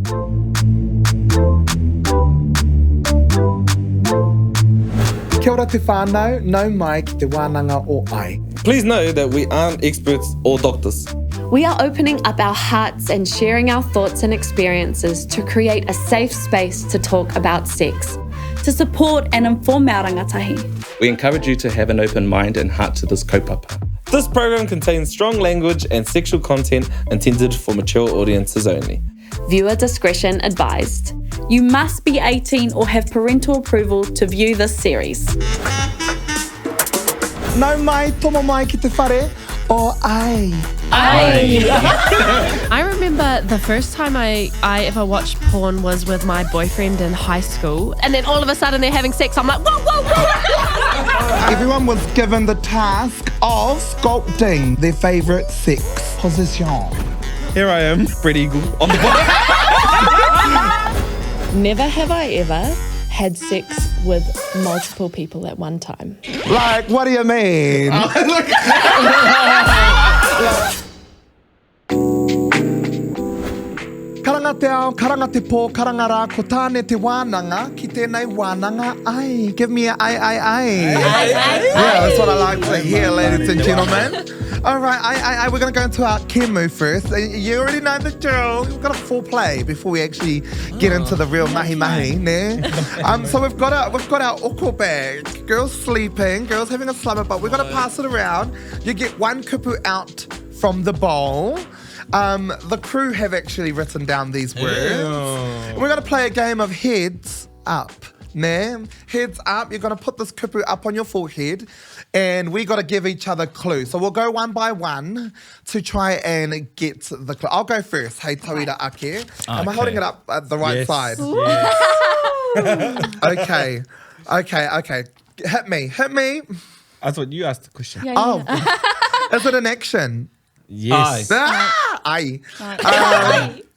Kia ora te whānau, nau mai ki te wānanga o ai. Please know that we aren't experts or doctors. We are opening up our hearts and sharing our thoughts and experiences to create a safe space to talk about sex. To support and inform our rangatahi. We encourage you to have an open mind and heart to this kaupapa. This program contains strong language and sexual content intended for mature audiences only. Viewer discretion advised. You must be 18 or have parental approval to view this series. Nau mai, tomo mai ki te whare o ai. I remember the first time I ever watched porn was with my boyfriend in high school, and then all of a sudden they're having sex. I'm like, whoa, whoa, whoa! Everyone was given the task of sculpting their favourite sex position. Here I am, spread eagle on the bottom. Never have I ever had sex with multiple people at one time. Like, what do you mean? Karanga te ao, karanga te pō, karanga rā, ko tāne te wānanga, ki tēnei wānanga ai. Give me a ai. Yeah, that's what I like to hear, ladies and gentlemen. All right, we're going to go into our kemu first. You already know the drill. We've got a foreplay before we actually get into the real mahi-mahi, ne? So we've got our oko bag. Girls sleeping, girls having a slumber, but we've got to pass it around. You get one kupu out from the bowl. The crew have actually written down these words. We're going to play a game of heads up. Ne? Heads up, you're going to put this kupu up on your forehead and we got to give each other clues. So we'll go one by one to try and get the clue. I'll go first. Hey, Tauira Ake. Am I holding it up at the right side? Yes. Okay. Hit me. I thought you asked the question. Is it an action? Yes. Aye.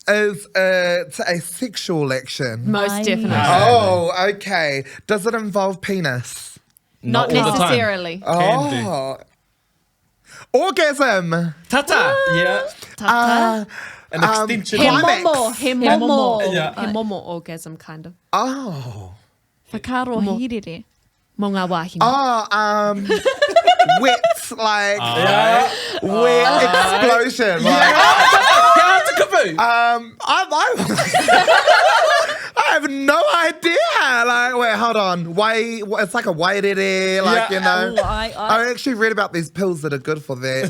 Is it a sexual action? Most definitely. Oh, okay. Does it involve penis? Not necessarily. Oh. Orgasm. Tata. Yeah. Tata. An extension. He Climax. momo orgasm, kind of. Oh. Whakaro hirere. Mo ngā wāhine. Wet, like wet explosion. Like, I have no idea. Like, wait, hold on. It's like a wairere, like, you know. I actually read about these pills that are good for that.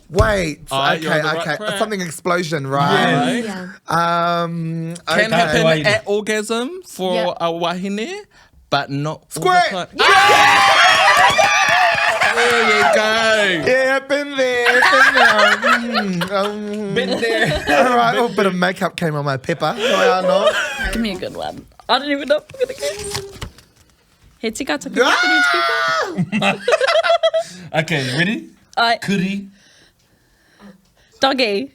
Wait, okay. Something explosion, right? Yeah. Can happen at orgasm for a wahine, but not Squirt! all the time. There you go. Yeah, been there. Been there. All right, a little bit of makeup came on my pepper. Give me a good one. I don't even know if I'm going to guess. He tika tuku Okay, ready? Kuri. Doggy.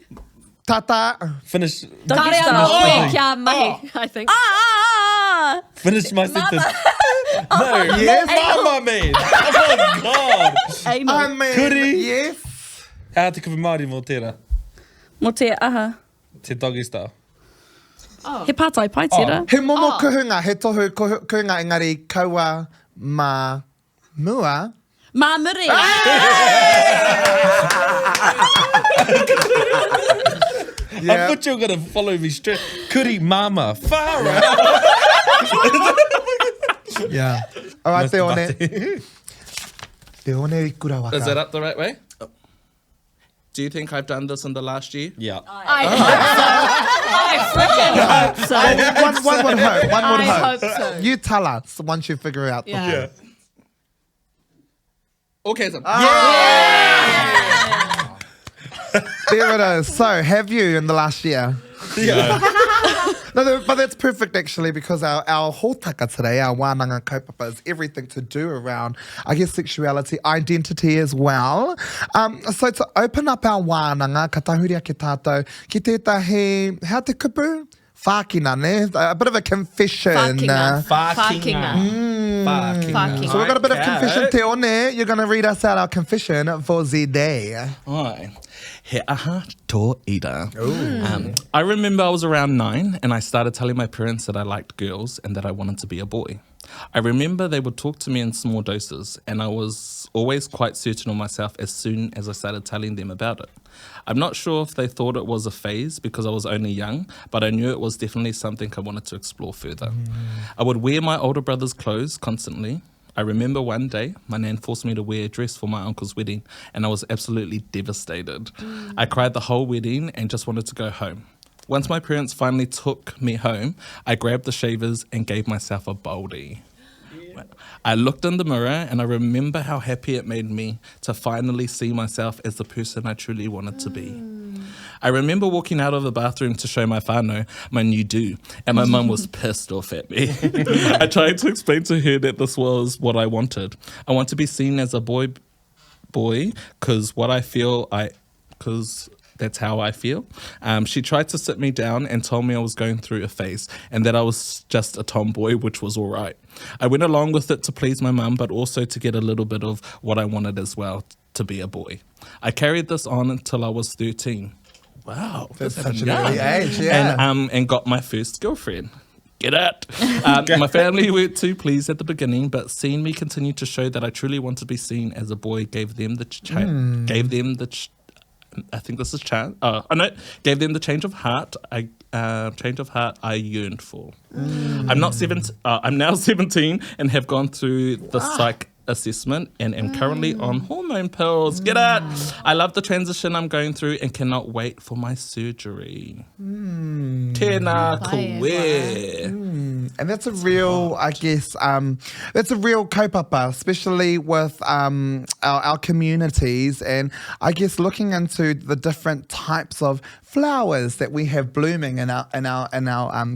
Tata. Finish. Doggy style. Kia mahi, I think. Finish my sentence. No. Yes. Mama, man. Oh, God. I mean, Kuri. yes. How te kupu Māori mō tērā? Mo te aha. Te doggy style. He pātai pai tērā. He momo kuhunga, he tohu kuhunga engari kaua mā mua. Mā muri. I thought you were going to follow me straight. Kuri mama. Far out. Yeah. All right, te one. Te one I kura waka. Is that up the right way? Do you think I've done this in the last year? Yeah. I freaking hope so. One would hope. I hope so. You tell us once you figure out. Yeah. Orgasm. There it is. So, have you in the last year? Yeah. No, but that's perfect actually because our hōtaka today, our wānanga kaupapa, is everything to do around, I guess, sexuality, identity as well. So to open up our wānanga, ka tahuria ke tātou, ki tētahi, how te kupu? Whākina, ne? A bit of a confession. Whākinga. Whākinga. So we've got a bit of confession te one. You're going to read us out our confession for the day. Oi. He aha tō ira. I remember I was around 9 and I started telling my parents that I liked girls and that I wanted to be a boy. I remember they would talk to me in small doses and I was always quite certain of myself as soon as I started telling them about it. I'm not sure if they thought it was a phase because I was only young, but I knew it was definitely something I wanted to explore further. I would wear my older brother's clothes constantly. I remember one day my nan forced me to wear a dress for my uncle's wedding and I was absolutely devastated. I cried the whole wedding and just wanted to go home. Once my parents finally took me home, I grabbed the shavers and gave myself a baldy. I looked in the mirror and I remember how happy it made me to finally see myself as the person I truly wanted to be. I remember walking out of the bathroom to show my whānau my new do, and my mum was pissed off at me. I tried to explain to her that this was what I wanted. I want to be seen as a boy, because that's how I feel. She tried to sit me down and told me I was going through a phase and that I was just a tomboy, which was all right. I went along with it to please my mum, but also to get a little bit of what I wanted as well, to be a boy. I carried this on until I was 13. Wow, That's such an early age, yeah. And got my first girlfriend. Get it? My family weren't too pleased at the beginning, but seeing me continue to show that I truly want to be seen as a boy gave them the gave them the change of heart I yearned for. I'm now 17 and have gone through the psych assessment and am currently on hormone pills. Get it? I love the transition I'm going through and cannot wait for my surgery. Tēnā koe. And that's a real, I guess, that's a real kaupapa, especially with our communities, and I guess looking into the different types of flowers that we have blooming in our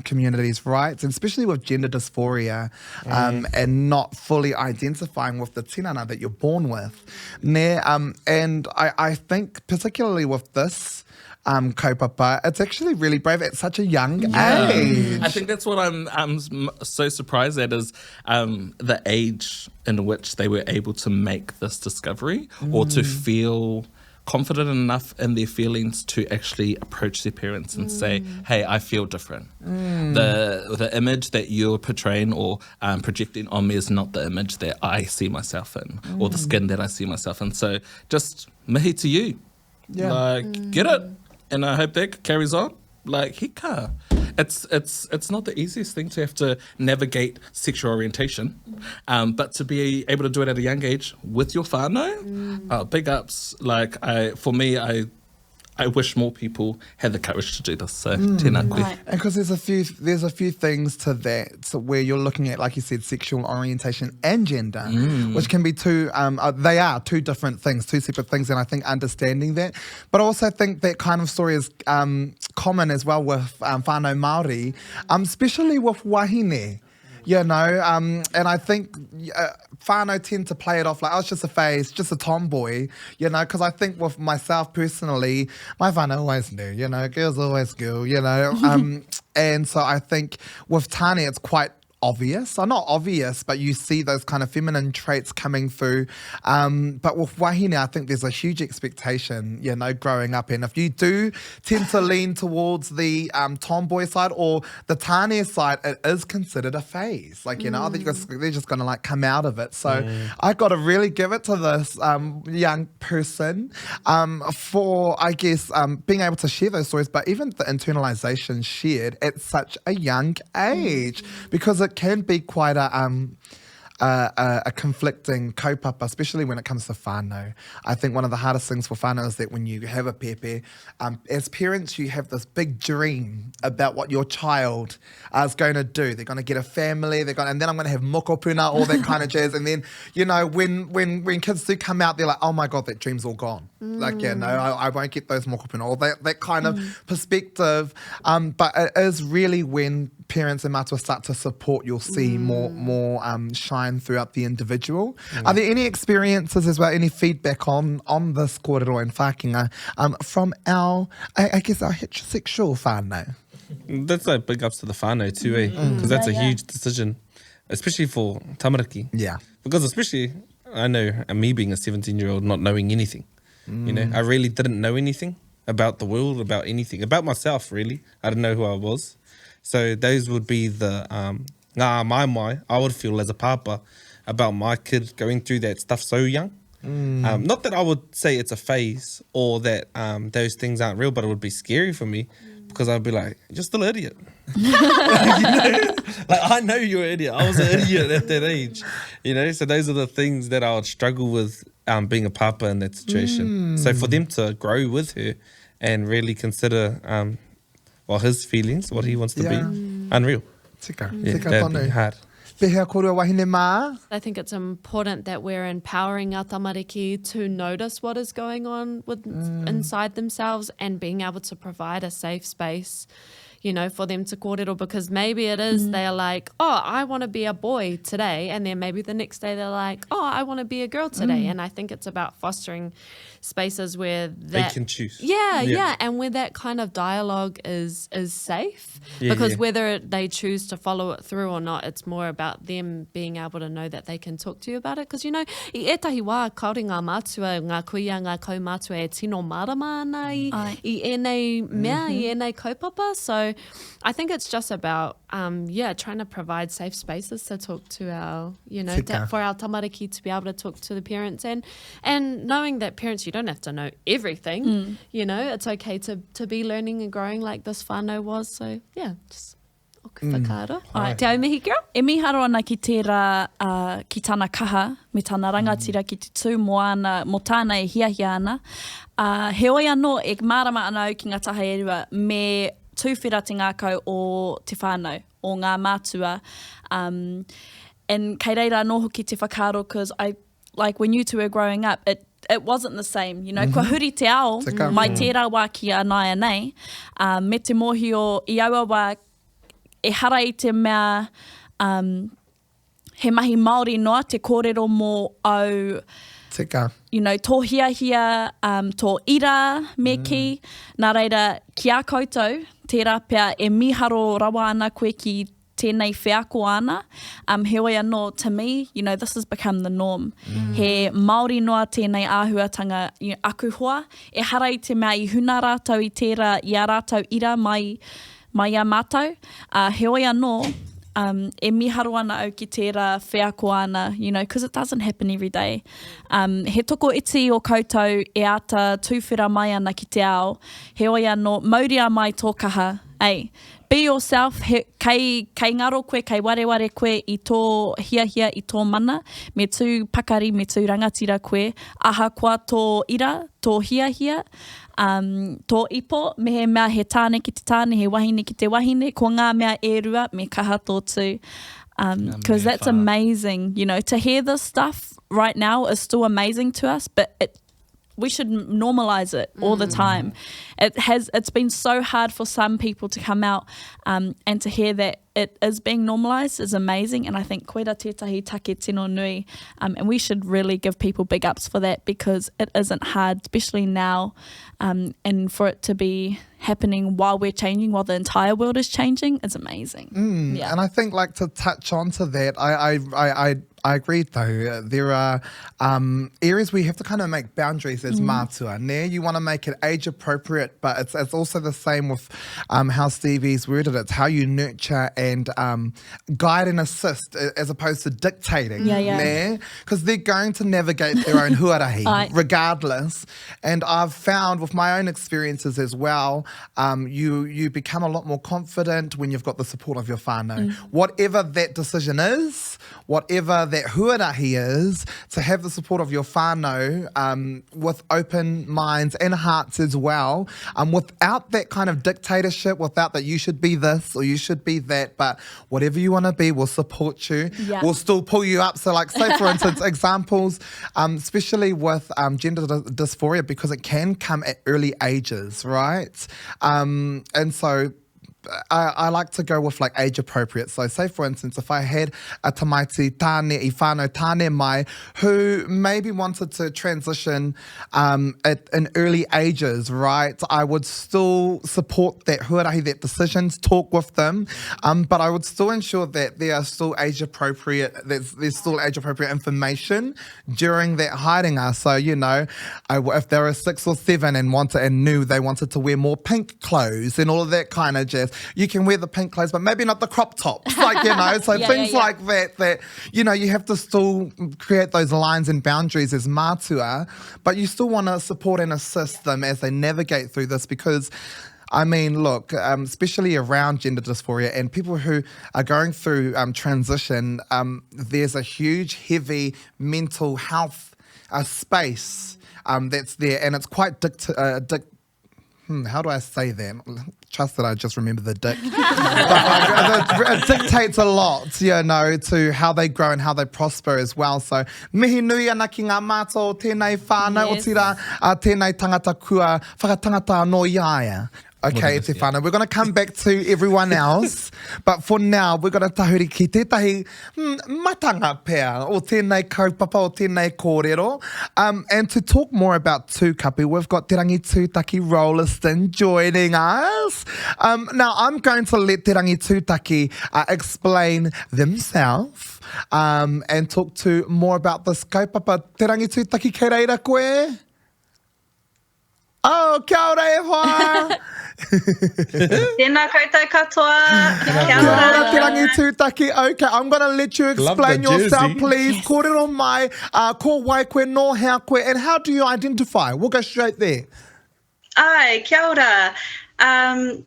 communities, right? And especially with gender dysphoria, and not fully identifying with the tinana that you're born with. And I think particularly with this kaupapa, it's actually really brave at such a young age. I think that's what I'm so surprised at is the age in which they were able to make this discovery or to feel confident enough in their feelings to actually approach their parents and say, hey, I feel different. The image that you're portraying or projecting on me is not the image that I see myself in or the skin that I see myself in. So just mihi to you. Get it. And I hope that carries on. Hika. It's not the easiest thing to have to navigate sexual orientation, but to be able to do it at a young age with your whānau, big ups. I wish more people had the courage to do this. So tēnā koe. And because there's a few things to that, so where you're looking at, like you said, sexual orientation and gender, which can be they are two different things, two separate things, and I think understanding that. But I also think that kind of story is common as well with whānau Māori, especially with wahine. You know, and I think whānau tend to play it off like, oh, it's just a phase, just a tomboy, you know, because I think with myself personally, my whānau always knew, you know, girls always girl, you know, and so I think with Tani it's quite obvious, or not obvious, but you see those kind of feminine traits coming through. But with wahine, I think there's a huge expectation, you know, growing up. And if you do tend to lean towards the tomboy side or the tane side, it is considered a phase. Like, you know, they're just going to like come out of it. So I got to really give it to this young person for, I guess, being able to share those stories, but even the internalization shared at such a young age, because it can be quite a conflicting kaupapa, especially when it comes to whānau. I think one of the hardest things for whānau is that when you have a pepe, as parents, you have this big dream about what your child is going to do. They're going to get a family, and then I'm going to have mokopuna, all that kind of jazz. And then, you know, when kids do come out, they're like, oh my God, that dream's all gone. Like, yeah, no, I won't get those mokopuna, or that kind of perspective. But it is really when parents and matua start to support, you'll see more shine throughout the individual. Are there any experiences as well, any feedback on this kōrero and whākinga from our, I guess, our heterosexual whānau? That's like big ups to the whānau too, because that's a huge decision. especially for tamariki. Yeah. Because especially, I know, and me being a 17-year-old not knowing anything, you know, I really didn't know anything about the world, about anything, about myself, really. I didn't know who I was. So those would be the mai I would feel as a papa about my kid going through that stuff so young. Not that I would say it's a phase or that those things aren't real, but it would be scary for me because I'd be like, you're still an idiot. You know? Like, I know you're an idiot. I was an idiot at that age. You know, so those are the things that I would struggle with being a papa in that situation. So for them to grow with her and really consider his feelings, what he wants to be, unreal. Tika That'd be hard. Pehea kōrero wahine mā. I think it's important that we're empowering our tamariki to notice what is going on with inside themselves and being able to provide a safe space, you know, for them to kōrero, because maybe it is they're like, oh, I want to be a boy today, and then maybe the next day they're like, oh, I want to be a girl today. And I think it's about fostering spaces where They can choose. Yeah, and where that kind of dialogue is safe, because whether they choose to follow it through or not, it's more about them being able to know that they can talk to you about it. Because, you know, I etahi wā, kaore ngā mātua, ngā kuia, ngā kaumātua e tino marama ana i ēnei mea, I ēnei kaupapa. So I think it's just about, trying to provide safe spaces to talk to our, you know, for our tamariki to be able to talk to the parents, and knowing that parents, you don't have to know everything, you know, it's okay to be learning and growing like this whānau was. So yeah, just oku whakaaro. Te au mihi girl? E miharo ana ki tērā ki tāna kaha, me tāna rangatira ki te tū mo tāna e hiahia ana. He oi anō e mārama ana au ki ngā taha e rua me tūwhera te ngākau o te whānau, o ngā mātua. And kei reira anō hoki te whakaaro, because like when you two were growing up, it wasn't the same, you know. Kua huri te ao, mai tērā wā ki a nāia nei, me te mohi o I aua wā, e hara I te mea, he mahi Māori noa, te kōrero mō au, you know, tō hiahia, tō ira me ki, nā reira, ki a koutou, tērā pia e miharo rawa ana koe ki tēnei whiako ana. He oi anō, to me, you know, this has become the norm. He Māori noa tēnei āhuatanga, you know, aku hoa, e hara I te mea I huna rātou I tērā, I a rātou ira mai a mātou. He oi anō, e miharo ana au ki tērā whiako ana, you know, because it doesn't happen every day. He toko iti o koutou e ata tūwhera mai ana ki te ao. He oi anō, mauria mai tō kaha, be yourself, kei ngaro koe, kei wareware koe I tō hiahia, I tō mana, me tū pakari, me tū rangatira koe, aha koa tō ira, tō hiahia, tō ipo, me he mea he tāne ki te tāne, he wahine ki te wahine, ko ngā mea e rua, me kaha tō tū. Because that's amazing, you know, to hear this stuff right now is still amazing to us, but we should normalize it all the time. It's been so hard for some people to come out and to hear that it is being normalized is amazing. And I think koera tētahi take tino nui. And we should really give people big ups for that, because it isn't hard, especially now. And for it to be happening while we're changing, while the entire world is changing, is amazing. And I think, like, to touch on to that, I agree though. There are areas where you have to kind of make boundaries as mātua. You want to make it age appropriate, but it's also the same with how Stevie's worded it. It's how you nurture and guide and assist as opposed to dictating. Because they're going to navigate their own huarahi regardless. And I've found with my own experiences as well, you become a lot more confident when you've got the support of your whānau. Whatever that decision is, whatever that huarahi is, to have the support of your whānau with open minds and hearts as well, without that kind of dictatorship, without that you should be this or you should be that, but whatever you want to be, we'll support you. We'll still pull you up. So, like, say for instance, examples, especially with gender dysphoria, because it can come at early ages, right? And so I like to go with like age appropriate. So say for instance, if I had a tamaiti tāne I whānau tāne mai who maybe wanted to transition in early ages, right? I would still support that huarahi, that decisions, talk with them, but I would still ensure that there are still age appropriate, there's still age appropriate information during that haerenga. So, you know, if they were 6 or 7 and knew they wanted to wear more pink clothes and all of that kind of jazz, you can wear the pink clothes, but maybe not the crop tops, like, you know, so things like that, you know, you have to still create those lines and boundaries as mātua, but you still want to support and assist them as they navigate through this, because I mean, look, especially around gender dysphoria and people who are going through transition, there's a huge, heavy mental health space that's there, and it's quite how do I say that? Trust that I just remember the dick. But it dictates a lot, you know, to how they grow and how they prosper as well. So, mihi nui ana ki ngā mātou tēnei whānau o tira tēnei tangata kua whakatangata anō iaia. Okay, te whānau, we're going to come back to everyone else, but for now, we're going to tahuri ki tētahi matanga pea o tēnei kaupapa o tēnei kōrero. And to talk more about tūkapi, we've got Te Rangitutaki Rolleston joining us. Now, I'm going to let Te Rangitutaki explain themselves and talk to more about this kaupapa. Te Rangitutaki, kei reira koe? Oh, kia ora e hoa! Tēnā koutou katoa. Kia ora, Te Rangitutaki. Okay, I'm going to let you explain yourself, please. Yes. Kōrero mai, ko wai koe, no hea koe, and how do you identify? We'll go straight there. Ai, kia ora. Huri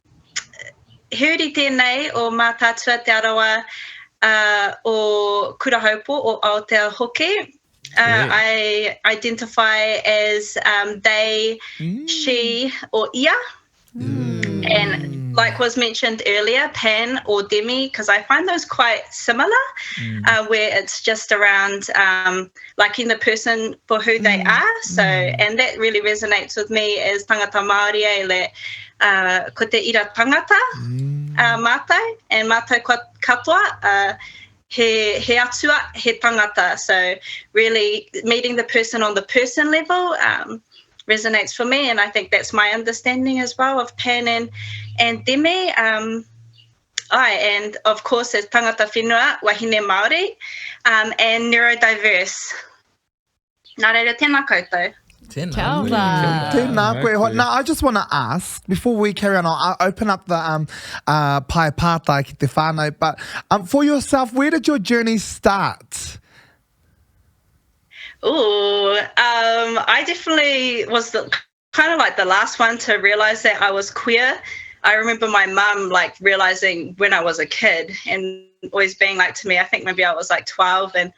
tēnei o mā tātua te arawa o Kurahaupo o Aotearoa. I identify as they, she, or ia. And like was mentioned earlier, pan or demi, because I find those quite similar, where it's just around liking the person for who they are. So, and that really resonates with me as tangata Māori ko te ira tangata mātai, and mātai katoa he atua, he tangata. So really meeting the person on the person level resonates for me, and I think that's my understanding as well of pan and demi. And of course as tangata whenua, wahine Māori, and neurodiverse. Nā reira, tēnā koutou. Tēnā koe. Now, I just want to ask, before we carry on, I'll open up the pai pātai ki te whānau, but for yourself, where did your journey start? I definitely was kind of like the last one to realize that I was queer. I remember my mum like realizing when I was a kid and always being like to me, I think maybe I was like 12 and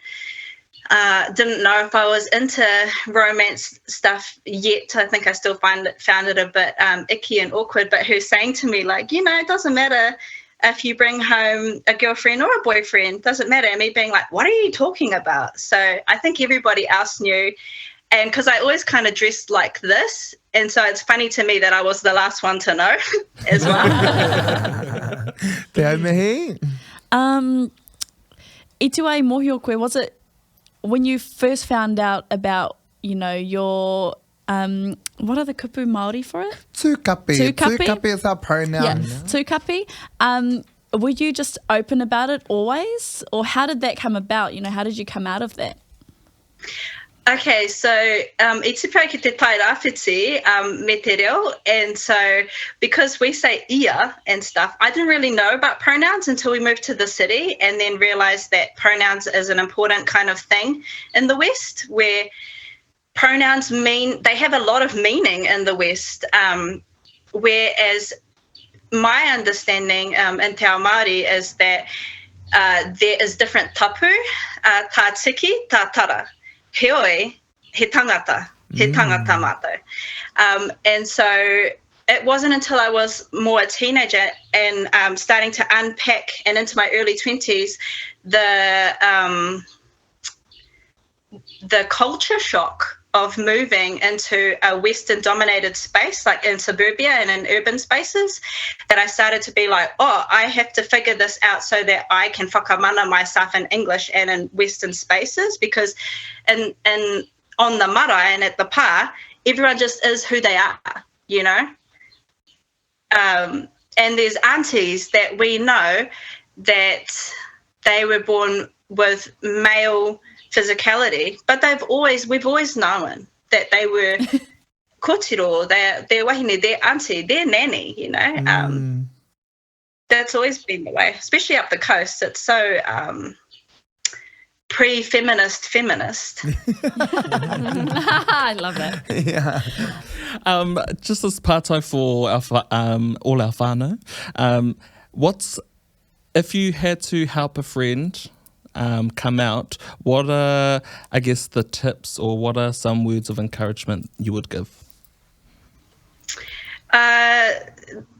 didn't know if I was into romance stuff yet. I think I still found it a bit icky and awkward, but her saying to me like, you know, it doesn't matter if you bring home a girlfriend or a boyfriend, doesn't matter. And me being like, what are you talking about? So I think everybody else knew. And because I always kind of dressed like this. And so it's funny to me that I was the last one to know as well. Te au mihi. I tu ai mohi o koe, was it when you first found out about, you know, your... what are the kupu Māori for it? Tūkapi. Tūkapi is our pronoun. Yeah, tūkapi. Were you just open about it always? Or how did that come about? You know, how did you come out of that? Okay, so I tupau ki te tai rāwhiti me te reo, and so because we say ia and stuff, I didn't really know about pronouns until we moved to the city, and then realised that pronouns is an important kind of thing in the West, where pronouns they have a lot of meaning in the West, whereas my understanding in Te Ao Māori is that there is different tapu, tā tiki, tā tara. Heoi, he tangata mātou. And so it wasn't until I was more a teenager and starting to unpack and into my early 20s, the culture shock moving into a Western dominated space, like in suburbia and in urban spaces, that I started to be like, oh, I have to figure this out so that I can whakamana myself in English and in Western spaces, because in on the marae and at the pā, everyone just is who they are, you know? And there's aunties that we know that they were born with male physicality, but we've always known that they were kōrero, their wahine, their auntie, their nanny, you know. That's always been the way, especially up the coast. It's so pre-feminist. I love that. Yeah. Just as pātai for all our whānau, if you had to help a friend come out, what are, I guess, the tips, or what are some words of encouragement you would give?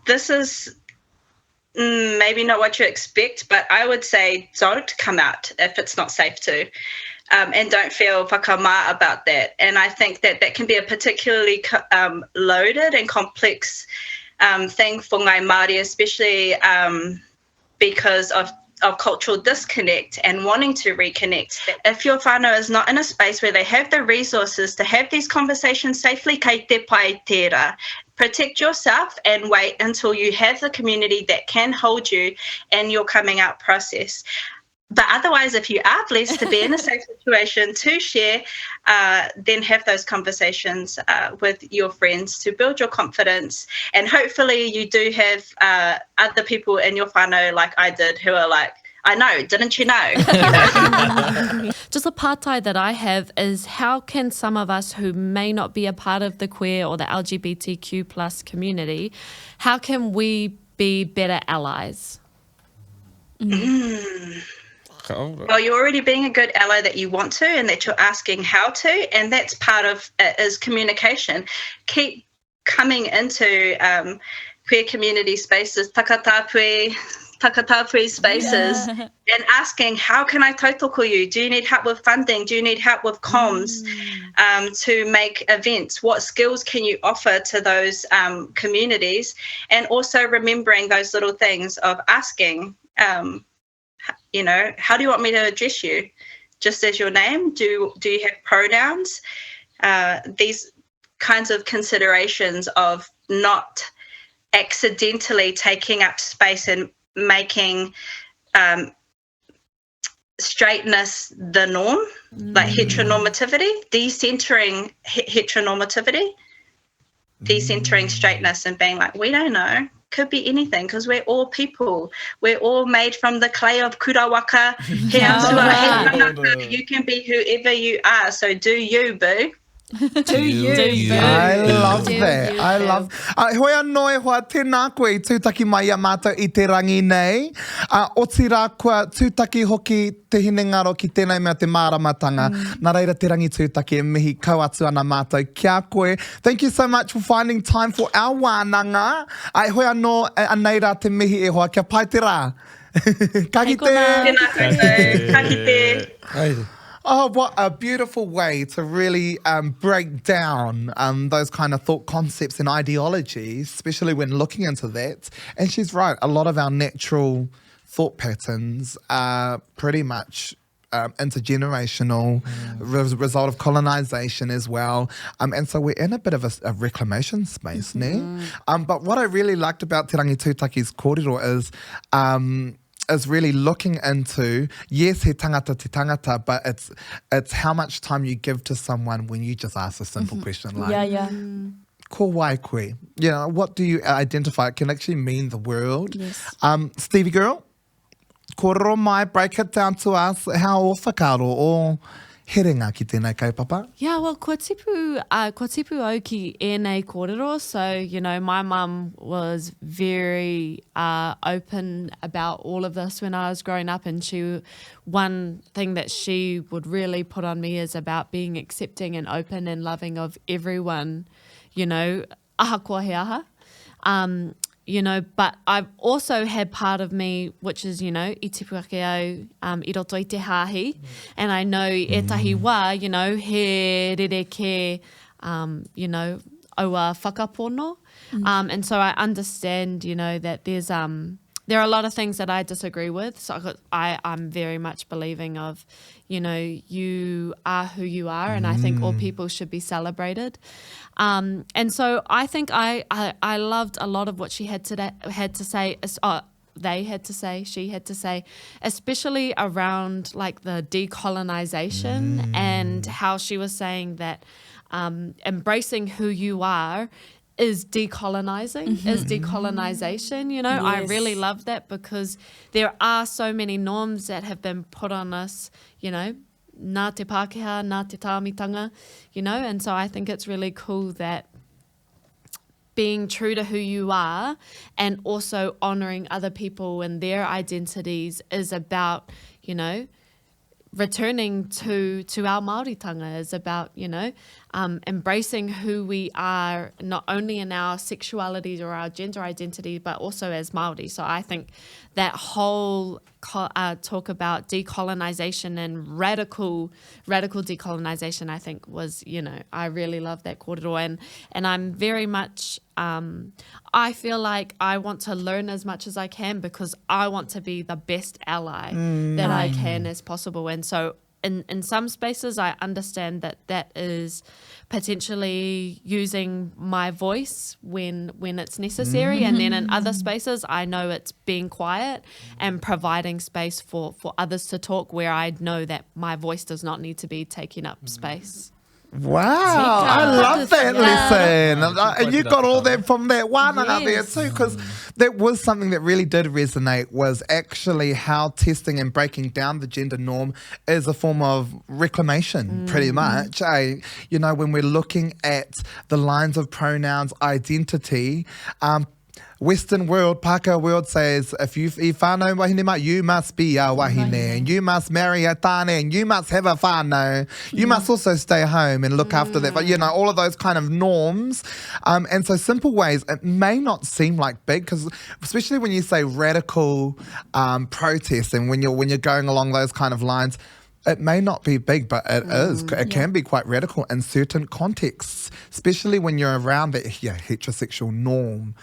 This is maybe not what you expect, but I would say don't come out if it's not safe to, and don't feel whakamā about that. And I think that can be a particularly loaded and complex thing for ngai Māori, especially because of cultural disconnect and wanting to reconnect. If your whānau is not in a space where they have the resources to have these conversations safely, kei te pai tērā. Protect yourself and wait until you have the community that can hold you in your coming out process. But otherwise, if you are blessed to be in a safe situation to share, then have those conversations with your friends to build your confidence. And hopefully you do have other people in your whānau, like I did, who are like, I know, didn't you know? Just a pātai that I have is, how can some of us who may not be a part of the queer or the LGBTQ plus community, how can we be better allies? Well, you're already being a good ally that you want to, and that you're asking how to, and that's part of it is communication. Keep coming into queer community spaces, takatapui spaces, and asking, how can I tautoko you? Do you need help with funding? Do you need help with comms to make events? What skills can you offer to those communities? And also remembering those little things of asking, you know, how do you want me to address you? Just as your name? Do you have pronouns? These kinds of considerations of not accidentally taking up space and making straightness the norm, like heteronormativity, decentering heteronormativity, decentering straightness, and being like, we don't know, could be anything, because we're all people. We're all made from the clay of kurawaka. You can be whoever you are, so do you, boo. Do you. I love that. I love. Hoi anō e hoa tēnā koe I tūtaki mai a mātou I te rangi nei. O tira kua tūtaki hoki te hinengaro ki tēnei mea te māramatanga. Nā reira te rangi tūtaki e mihi kau atu ana mātou. Kia koe. Thank you so much for finding time for our wānanga. Hoi anō anei rā te mihi e hoa. Kia pai te rā. Ka kite. Tēnā koutou. Ka kite. Oh, what a beautiful way to really break down those kind of thought concepts and ideologies, especially when looking into that. And she's right, a lot of our natural thought patterns are pretty much intergenerational, result of colonization as well. And so we're in a bit of a reclamation space, ne? But what I really liked about Te Rangitutaki's kōrero is really looking into, yes, he tangata te tangata, but it's how much time you give to someone when you just ask a simple question like, ko wai koe? You know, what do you identify? It can actually mean the world. Yes. Stevie girl, kōrero mai, break it down to us. How o whakaro o herenga ki tēnei kaupapa? Yeah, well, kua tipu au ki ēnei kōrero. So, you know, my mum was very open about all of this when I was growing up, and one thing that she would really put on me is about being accepting and open and loving of everyone, you know, aha kua he aha. you know, but I've also had part of me, which is, you know, I tipu ake au I roto i te hāhi. And I know etahi wā, you know, he rereke, you know, aua whakapono. And so I understand, you know, that there are a lot of things that I disagree with. So I'm very much believing of, you know, you are who you are, and I think all people should be celebrated. And so I think I loved a lot of what she had to say. They had to say, she had to say, especially around like the decolonization and how she was saying that embracing who you are is decolonizing, is decolonization, you know. I really love that because there are so many norms that have been put on us, you know, nā te Pākehā, nā te tāmitanga, you know, and so I think it's really cool that being true to who you are and also honouring other people and their identities is about, you know, returning to our Māoritanga, is about, you know, embracing who we are, not only in our sexualities or our gender identity, but also as Māori. So I think that whole talk about decolonization and radical decolonization, I think was, you know, I really love that kōrero, and I'm very much, I feel like I want to learn as much as I can because I want to be the best ally that I can as possible. And so in some spaces, I understand that is potentially using my voice when it's necessary. And then in other spaces, I know it's being quiet and providing space for others to talk where I know that my voice does not need to be taking up space. Wow, I love that lesson. And you got all that from that wānanga there too, because that was something that really did resonate, was actually how testing and breaking down the gender norm is a form of reclamation, pretty much. You know, when we're looking at the lines of pronouns, identity, Western world, Pākehā world says, if whānau wahine ma, you must be a wahine, and you must marry a tāne, and you must have a whānau. You must also stay home and look after that. But, you know, all of those kind of norms. And so simple ways, it may not seem like big, because especially when you say radical protest and when you're going along those kind of lines, it may not be big, but it is. It can be quite radical in certain contexts, especially when you're around that heterosexual norm.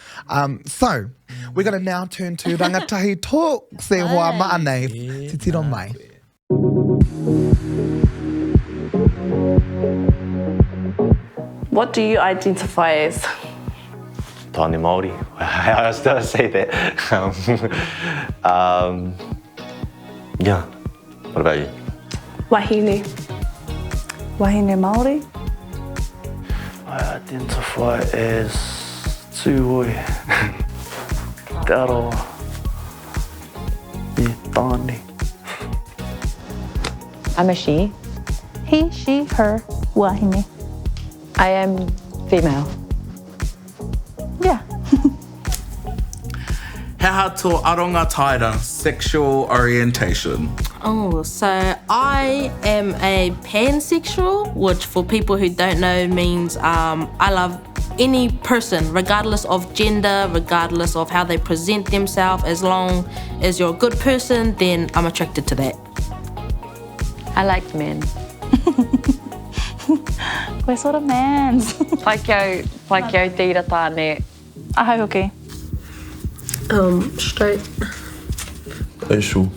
So, we're going to now turn to Rangatahi Talks e hoa maanei. Te tiro mai. What do you identify as? Tāne Māori. I still say that. Yeah. What about you? Wahine. Wahine Māori. I identify as tūhoi. Te Arataua. Tāne. I'm a she. He, she, her, wahine. I am female. Yeah. How to aronga taira, sexual orientation. Oh, so I am a pansexual, which for people who don't know means I love any person, regardless of gender, regardless of how they present themselves. As long as you're a good person, then I'm attracted to that. I like men. We're sort of mans. Whaikau tira tāne. Ahau hoki. Straight. Issue.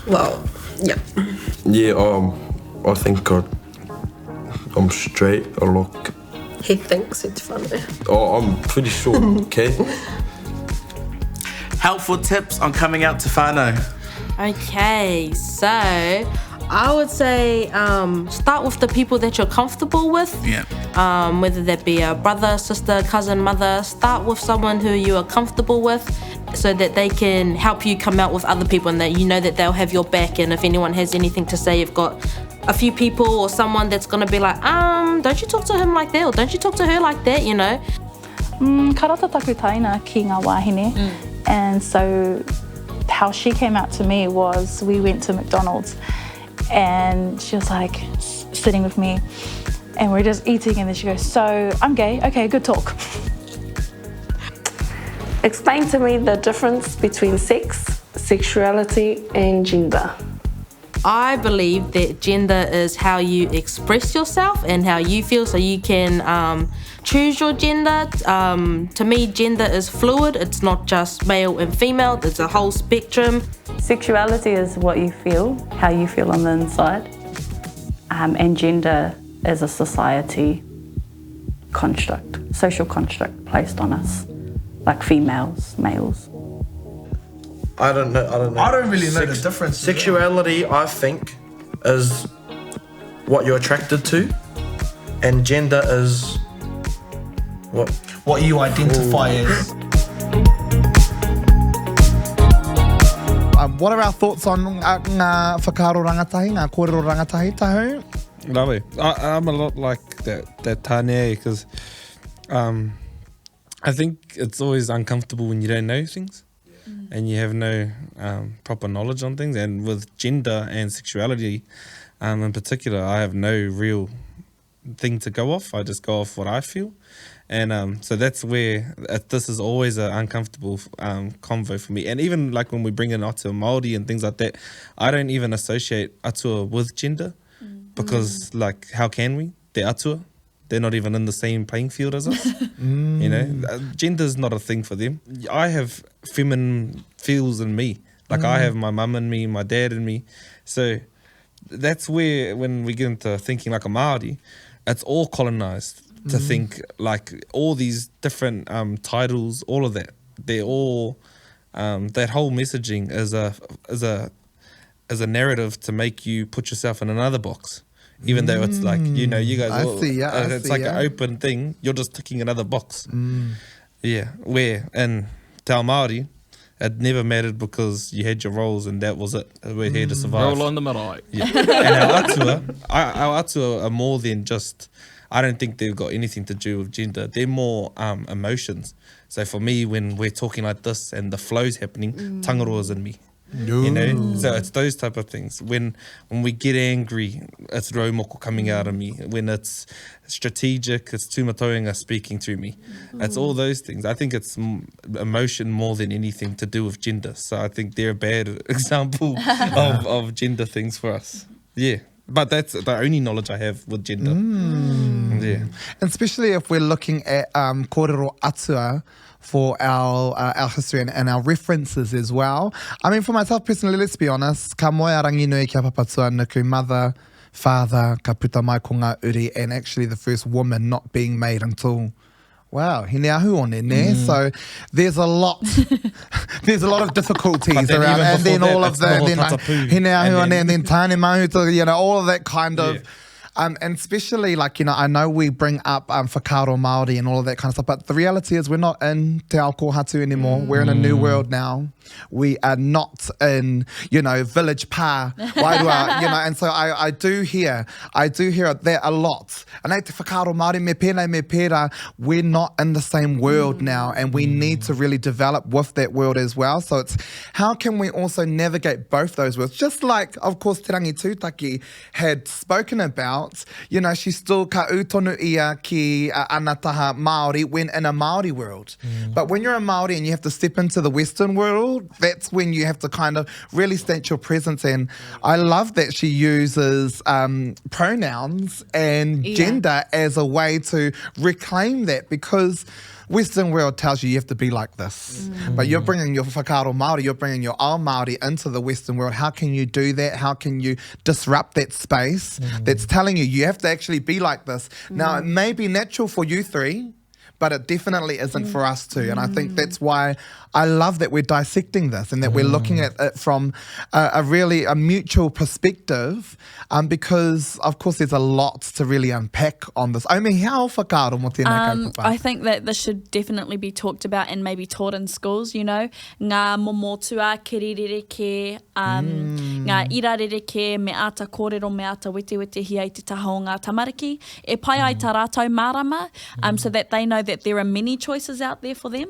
Well, yeah. Yeah, I think I'm straight. I like. He thinks it's funny. Oh, I'm pretty sure, okay? Helpful tips on coming out to whānau. Okay, so I would say start with the people that you're comfortable with. Yeah. Whether that be a brother, sister, cousin, mother. Start with someone who you are comfortable with so that they can help you come out with other people and that you know that they'll have your back, and if anyone has anything to say, you've got a few people or someone that's going to be like, don't you talk to him like that, or don't you talk to her like that, you know. Karata taku taina ki ngā wāhine. And so how she came out to me was we went to McDonald's and she was like sitting with me and we're just eating, and then she goes, so I'm gay, okay, good talk. Explain to me the difference between sex, sexuality and gender. I believe that gender is how you express yourself and how you feel, so you can choose your gender. To me, gender is fluid. It's not just male and female. It's a whole spectrum. Sexuality is what you feel, how you feel on the inside. And gender is a society construct, social construct placed on us, like females, males. I don't know. I don't really know the difference. Sexuality, I think, is what you're attracted to, and gender is what you identify as. What are our thoughts on ngā whakaaro rangatahi, ngā kōrero rangatahi, Tahu? Lovely. I'm a lot like that tāne, because I think it's always uncomfortable when you don't know things and you have no proper knowledge on things. And with gender and sexuality in particular, I have no real thing to go off. I just go off what I feel. And so that's where this is always an uncomfortable convo for me. And even like when we bring in Atua Māori and things like that, I don't even associate Atua with gender because like how can we? They're Atua. They're not even in the same playing field as us. You know, gender is not a thing for them. I have feminine feels in me. Like I have my mum in me, my dad in me. So that's where when we get into thinking like a Māori, it's all colonized. To think like all these different titles, all of that, they're all that whole messaging is a narrative to make you put yourself in another box, even though it's like you guys. It's like an open thing. You're just ticking another box. Yeah, where in Te Ao Māori, it never mattered because you had your roles and that was it. We're here to survive. Roll on the marae. Yeah. And our Atua are more than just. I don't think they've got anything to do with gender. They're more emotions. So for me, when we're talking like this and the flow's happening, tangaroa's in me. You know, so it's those type of things. When we get angry, it's raumoko coming out of me. When it's strategic, it's tūmatoenga speaking through me. It's all those things. I think it's emotion more than anything to do with gender. So I think they're a bad example of gender things for us. Yeah. But that's the only knowledge I have with gender. Yeah. And especially if we're looking at kōrero atua for our history and our references as well. I mean, for myself personally, let's be honest, ka moe a rangi nui kia papatua nuku, mother, father, ka puta mai ko ngā uri, and actually the first woman not being made until... Wow, hine ahu one ne. So there's a lot of difficulties around, and then all of the hine ahu one and then tane mahuta, all of that kind of. And especially like, I know we bring up whakaaro Māori and all of that kind of stuff, but the reality is we're not in Te Ao Kōhatu anymore. We're in a new world now. We are not in, village pā, wairua, and so I do hear that a lot. And te whakaaro Māori me pēra, we're not in the same world now, and we need to really develop with that world as well. So it's how can we also navigate both those worlds? Just like, of course, Te Rangitutaki had spoken about, she's still ka utonu ia ki anataha Māori when in a Māori world. But when you're a Māori and you have to step into the Western world, that's when you have to kind of really state your presence. And I love that she uses pronouns and gender as a way to reclaim that, because Western world tells you have to be like this. But you're bringing your whakaaro Māori, you're bringing your ao Māori into the Western world. How can you do that? How can you disrupt that space that's telling you have to actually be like this? Now, it may be natural for you three, but it definitely isn't for us too. And I think that's why I love that we're dissecting this and that we're looking at it from a mutual perspective, because of course there's a lot to really unpack on this. I mean, how whakaaro mo tēnei kaupapa? I think that this should definitely be talked about and maybe taught in schools, ngā momotua, kerirereke, ngā irarereke, me ata kōrero, me ata wete hi ai te taha o ngā tamariki, e pai ai tā rātou mārama, so that they know that there are many choices out there for them.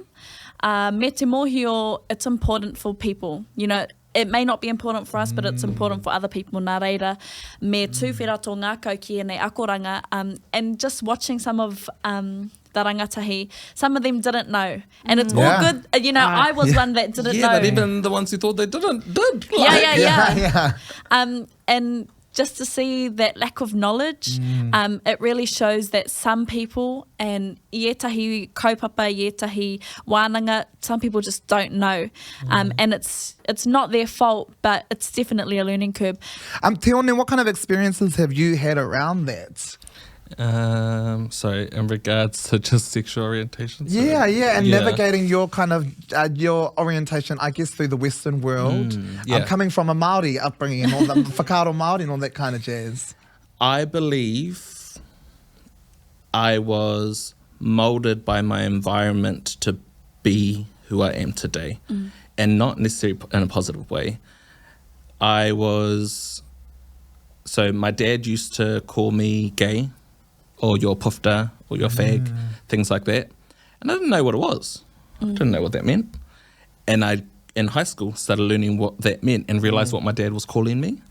Me te mōhio, it's important for people. It may not be important for us, but it's important for other people. Nā reira, me tūwhera tō ngā kau ki nei akoranga, and just watching some of the rangatahi, some of them didn't know. And it's all good. You know, I was one that didn't know. Yeah, but even the ones who thought they did. Yeah. And just to see that lack of knowledge, it really shows that some people, and ietahi kaupapa, ietahi wānanga, some people just don't know. And it's not their fault, but it's definitely a learning curve. Te One, what kind of experiences have you had around that? So in regards to just sexual orientation. And navigating your kind of your orientation, I guess, through the Western world. Coming from a Māori upbringing and all the whakaaro Māori and all that kind of jazz. I believe I was molded by my environment to be who I am today, and not necessarily in a positive way. So my dad used to call me gay, or your pufta, or your fag, things like that. And I didn't know what it was. I didn't know what that meant. And I, in high school, started learning what that meant and realised what my dad was calling me.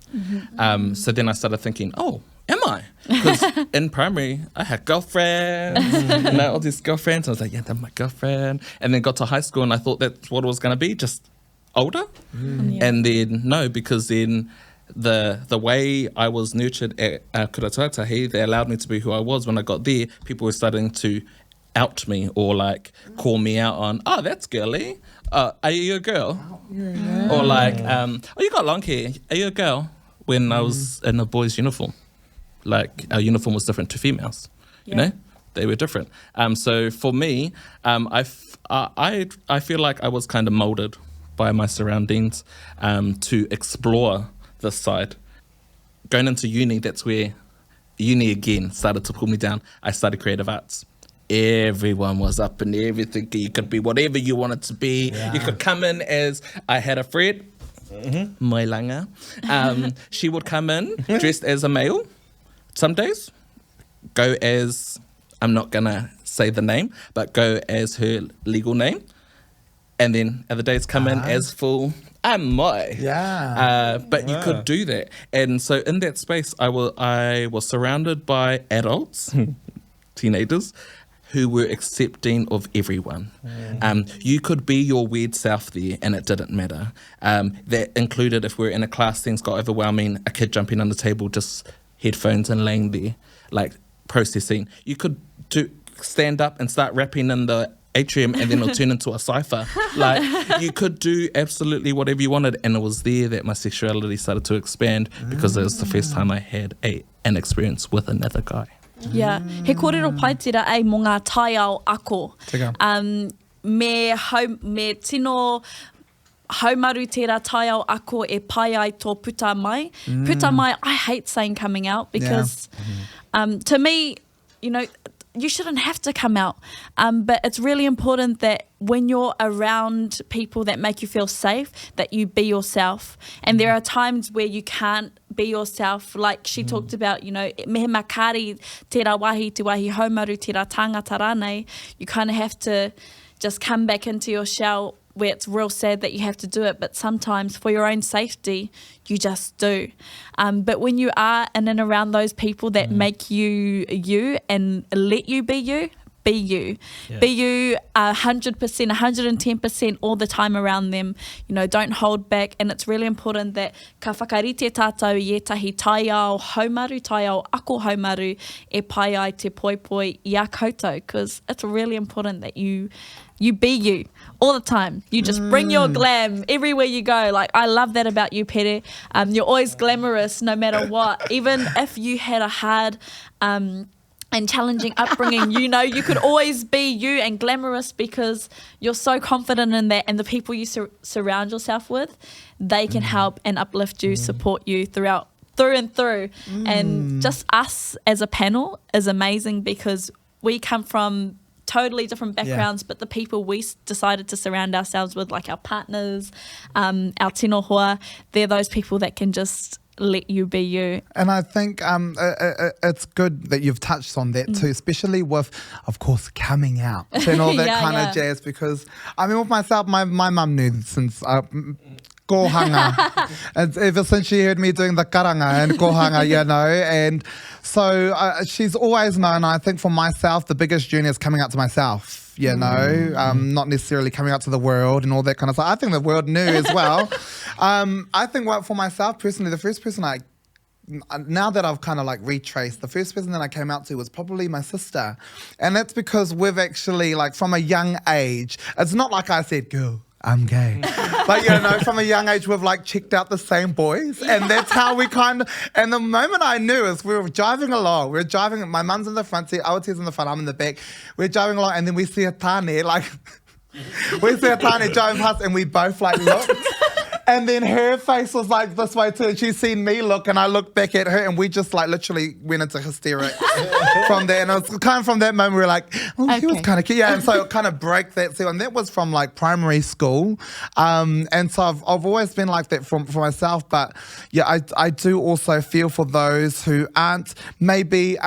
So then I started thinking, oh, am I? Because in primary, I had girlfriends, all these girlfriends. I was like, yeah, they're my girlfriend. And then got to high school and I thought that's what it was going to be, just older. And then, no, because then the way I was nurtured at Rangatahi, they allowed me to be who I was. When I got there, people were starting to out me or like call me out on, oh, that's girly. Are you a girl? Or like, oh, you got long hair. Are you a girl? When I was in a boy's uniform. Like, our uniform was different to females. You know? They were different. So for me, I feel like I was kind of molded by my surroundings to explore this side. Going into uni, that's where uni again started to pull me down. I studied creative arts. Everyone was up and everything. You could be whatever you wanted to be. You could come in as, I had a friend, Moilanga. She would come in dressed as a male some days, go as, I'm not gonna say the name, but go as her legal name. And then other days come in as full, I'm moi. But you could do that. And so in that space, I was surrounded by adults, teenagers, who were accepting of everyone. You could be your weird self there and it didn't matter. That included, if we're in a class, things got overwhelming, a kid jumping on the table, just headphones and laying there, like processing. You could stand up and start rapping in the atrium and then it'll turn into a cipher. Like, you could do absolutely whatever you wanted, and it was there that my sexuality started to expand because it was the first time I had an experience with another guy. Yeah, he kōrero pai tira mō ngā taiao ako. Me tino haumaru tērā taiao ako e pai ai tō puta mai. Puta mai, I hate saying coming out because to me, you know, you shouldn't have to come out. But it's really important that when you're around people that make you feel safe, that you be yourself. And there are times where you can't be yourself. Like she talked about, you know, mehe makari tērā wahi, te wahi haumaru, tērā tangata rānei. You kind of have to just come back into your shell, where it's real sad that you have to do it, but sometimes for your own safety, you just do. But when you are in and around those people that make you you and let you be you, be you. Be you 100%, 110% all the time around them. You know, don't hold back. And it's really important that ka whakarite tātou i etahi taiao haumaru, taiao ako haumaru e pai ai te poipoi i a koutou, because it's really important that you be you all the time. You just bring your glam everywhere you go. Like, I love that about you, Pere. You're always glamorous no matter what. Even if you had a hard and challenging upbringing, you know, you could always be you and glamorous because you're so confident in that, and the people you surround yourself with, they can help and uplift you, support you through and through. And just us as a panel is amazing because we come from totally different backgrounds, but the people we decided to surround ourselves with, like our partners, our tino hoa, they're those people that can just let you be you. And I think it's good that you've touched on that too, especially with, of course, coming out and all that kind of jazz, because I mean, with myself, my mum knew since kohanga. And ever since she heard me doing the karanga and kohanga, you know, and so she's always known, I think for myself, the biggest journey is coming out to myself, you know, not necessarily coming out to the world and all that kind of stuff. I think the world knew as well. I think for myself personally, the first person now that I've kind of like retraced, the first person that I came out to was probably my sister. And that's because we've actually, like, from a young age, it's not like I said, girl, I'm gay. But, you know, from a young age, we've like checked out the same boys. And that's how we kind of, and the moment I knew is we were driving along. We were driving, my mum's in the front seat, Aotea's in the front, I'm in the back. We're driving along and then we see a tane, like, we see a tane driving past and we both like looked. And then her face was like this way too. She's seen me look and I looked back at her and we just like literally went into hysterics from there. And it was kind of from that moment we were like, oh, he was kind of cute. Yeah, and so it kind of broke that seal. And that was from like primary school. And so I've always been like that for myself. But yeah, I do also feel for those who aren't maybe,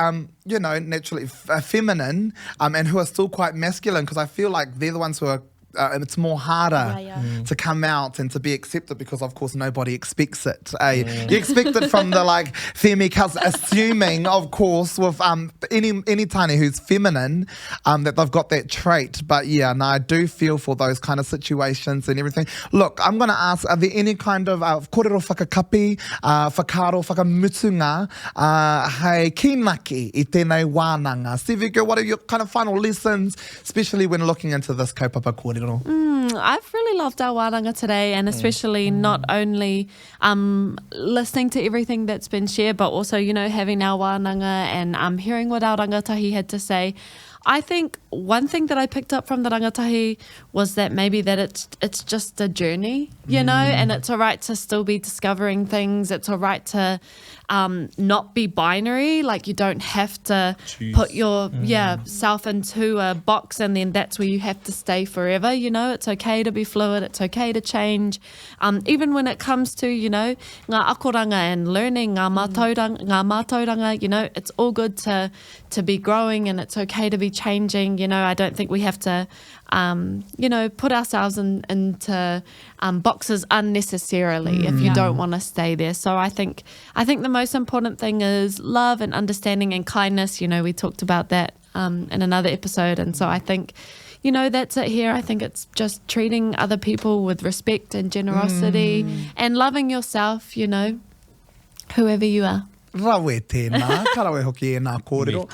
you know, naturally feminine and who are still quite masculine, because I feel like they're the ones who are it's more harder to come out and to be accepted because, of course, nobody expects it. You expect it from the like femi cousin, assuming, of course, with any tani who's feminine, that they've got that trait. But yeah, no, I do feel for those kind of situations and everything. Look, I'm going to ask: are there any kind of kōrero whakakapi, whakaaro, whakamutunga, hei kinaki I tēnei wānanga? Stevie, girl, what are your kind of final lessons, especially when looking into this kaupapa kōrero? I've really loved our wānanga today, and especially not only listening to everything that's been shared, but also, you know, having our wānanga and hearing what our rangatahi had to say. I think one thing that I picked up from the rangatahi was that maybe that it's just a journey, you know, and it's all right to still be discovering things. It's all right to not be binary. Like, you don't have to put your self into a box and then that's where you have to stay forever. You know, it's okay to be fluid. It's okay to change. Even when it comes to, you know, ngā akoranga and learning ngā mātauranga, you know, it's all good to be growing and it's okay to be changing. You know, I don't think we have to, you know, put ourselves into boxes unnecessarily if you don't want to stay there. So I think the most important thing is love and understanding and kindness. You know, we talked about that in another episode. And so I think, you know, that's it here. I think it's just treating other people with respect and generosity and loving yourself, you know, whoever you are. Rawe tēnā, karawe hoki e nā kōrero.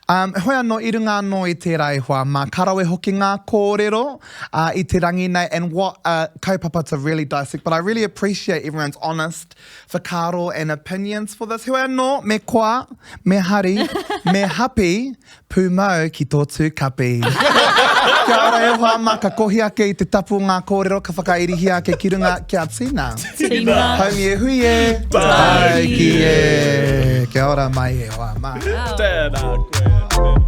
Hoi anō i runga anō i te raihua, mā karawe hoki ngā kōrero I te rangi nei, and what kaupapa to really dissect. But I really appreciate everyone's honest whakaaro and opinions for this. Hoi anō, me koa, me hari, me hapi, pūmau ki tō kapi. Kia ora e hoa mā ka kohi ake I te tapu ngā kōrero, ka whakairihi ake ki runga kia tina. Tina. Haumi e hui e, tai ki e. Kia ora mai e hoa mā. Tēnā koe.